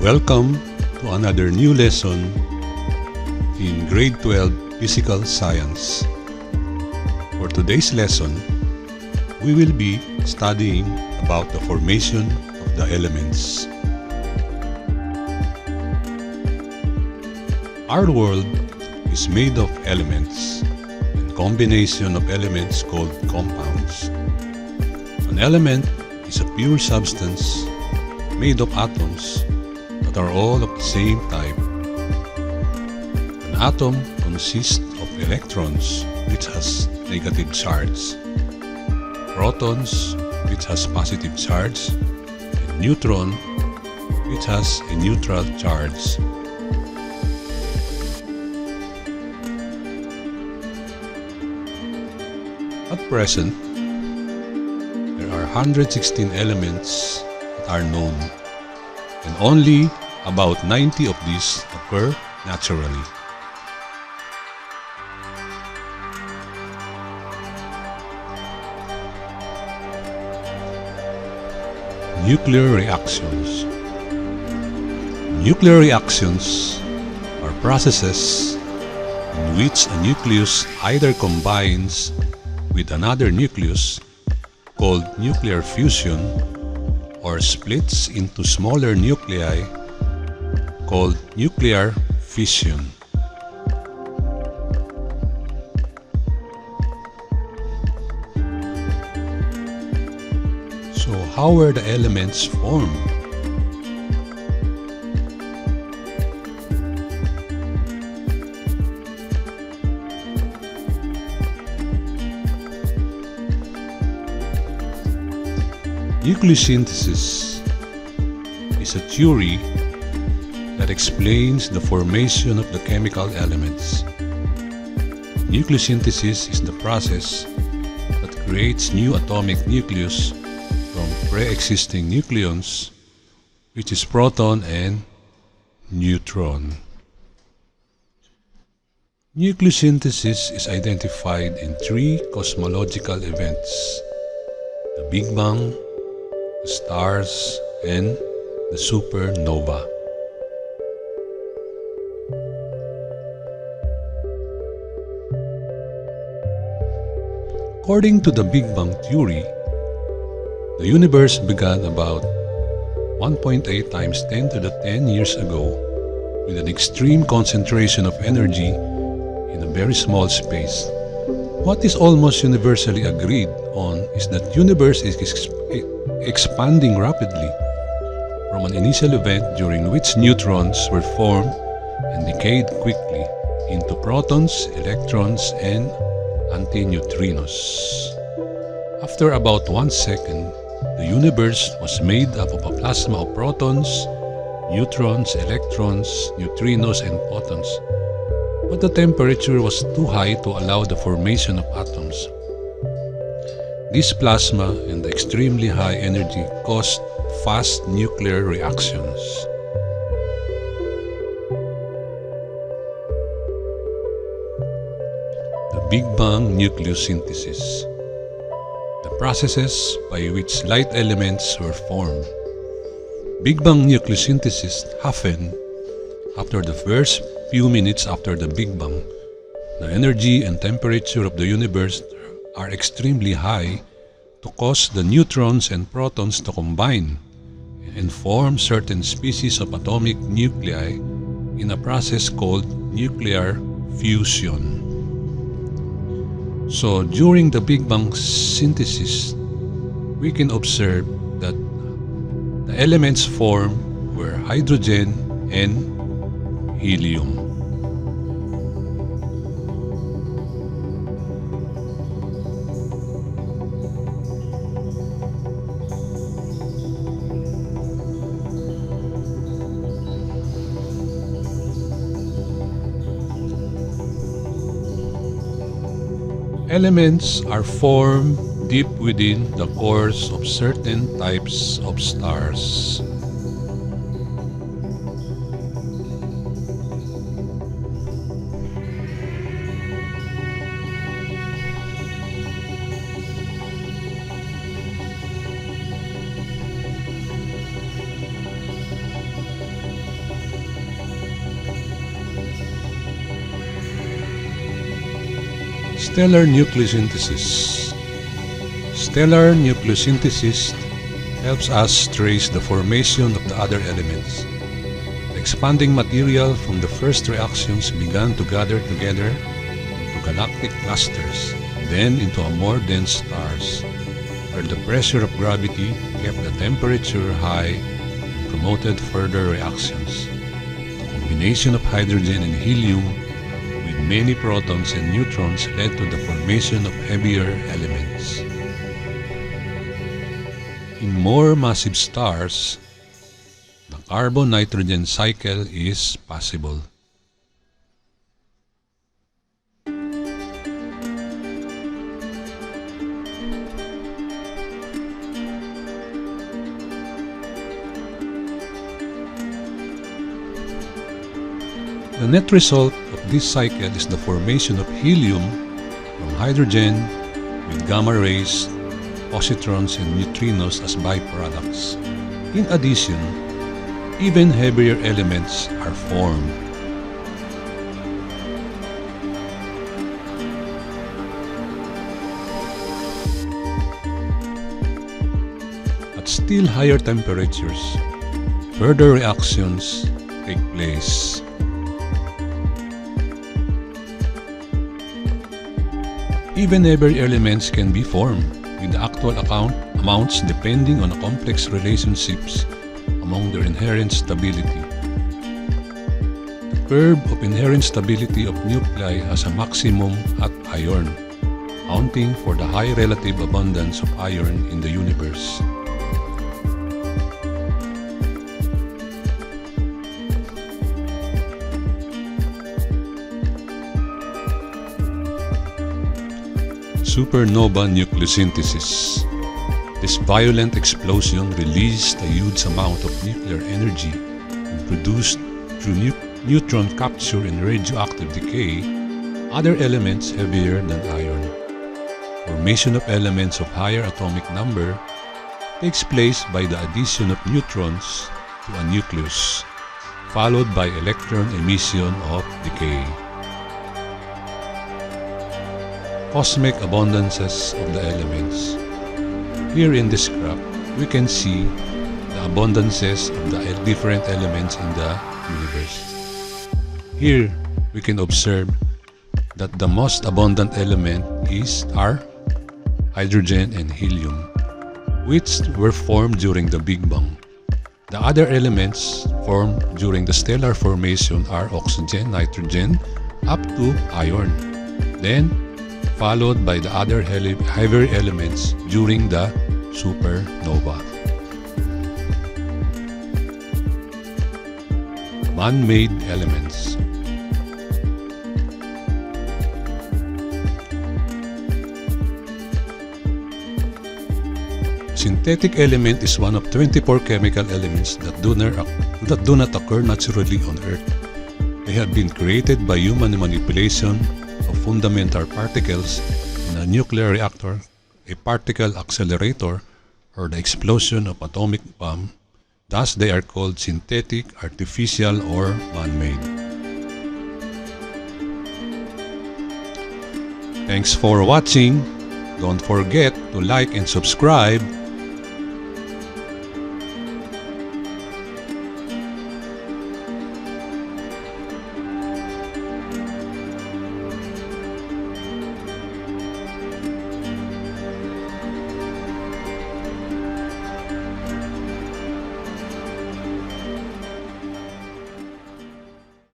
Welcome to another new lesson in Grade 12 Physical Science. For today's lesson, we will be studying about the formation of the elements. Our world is made of elements and combination of elements called compounds. An element is a pure substance made of atoms that are all of the same type. An atom consists of electrons, which has negative charge, protons, which has positive charge, and neutron, which has a neutral charge. At present, there are 116 elements that are known, and only about 90 of these occur naturally. Nuclear reactions. Nuclear reactions are processes in which a nucleus either combines with another nucleus called nuclear fusion or splits into smaller nuclei called nuclear fission. So how were the elements formed? Nucleosynthesis is a theory that explains the formation of the chemical elements. Nucleosynthesis is the process that creates new atomic nucleus from pre-existing nucleons, which is proton and neutron. Nucleosynthesis is identified in three cosmological events: the Big Bang, the stars, and the supernova. According to the Big Bang theory, the universe began about 1.8 times 10 to the 10 years ago with an extreme concentration of energy in a very small space. What is almost universally agreed on is that the universe is expanding rapidly from an initial event during which neutrons were formed and decayed quickly into protons, electrons, and antineutrinos. After about 1 second, the universe was made up of a plasma of protons, neutrons, electrons, neutrinos, and photons. But the temperature was too high to allow the formation of atoms. This plasma and the extremely high energy caused fast nuclear reactions. The Big Bang nucleosynthesis, the processes by which light elements were formed. Big Bang nucleosynthesis happened after the first few minutes after the Big Bang. The energy and temperature of the universe are extremely high to cause the neutrons and protons to combine and form certain species of atomic nuclei in a process called nuclear fusion. So during the Big Bang synthesis, we can observe that the elements formed were hydrogen and helium. Elements are formed deep within the cores of certain types of stars. Stellar nucleosynthesis. Stellar nucleosynthesis helps us trace the formation of the other elements. The expanding material from the first reactions began to gather together into galactic clusters, then into a more dense stars, where the pressure of gravity kept the temperature high and promoted further reactions. The combination of hydrogen and helium with many protons and neutrons led to the formation of heavier elements. In more massive stars, the carbon-nitrogen cycle is possible. The net result of this cycle is the formation of helium from hydrogen with gamma rays, positrons, and neutrinos as byproducts. In addition, even heavier elements are formed. At still higher temperatures, further reactions take place. Even heavier elements can be formed, with the actual amounts depending on complex relationships among their inherent stability. The curve of inherent stability of nuclei has a maximum at iron, accounting for the high relative abundance of iron in the universe. Supernova nucleosynthesis. This violent explosion released a huge amount of nuclear energy and produced, through neutron capture and radioactive decay, other elements heavier than iron. Formation of elements of higher atomic number takes place by the addition of neutrons to a nucleus, followed by electron emission of decay. Cosmic abundances of the elements. Here in this graph, we can see the abundances of the different elements in the universe. Here, we can observe that the most abundant element are hydrogen and helium, which were formed during the Big Bang. The other elements formed during the stellar formation are oxygen, nitrogen, up to iron. Then, followed by the other heavier elements during the supernova. Man-made elements. Synthetic element is one of 24 chemical elements that do not occur naturally on Earth. They have been created by human manipulation of fundamental particles in a nuclear reactor, a particle accelerator, or the explosion of atomic bomb. Thus, they are called synthetic, artificial, or man-made. Thanks for watching. Don't forget to like and subscribe.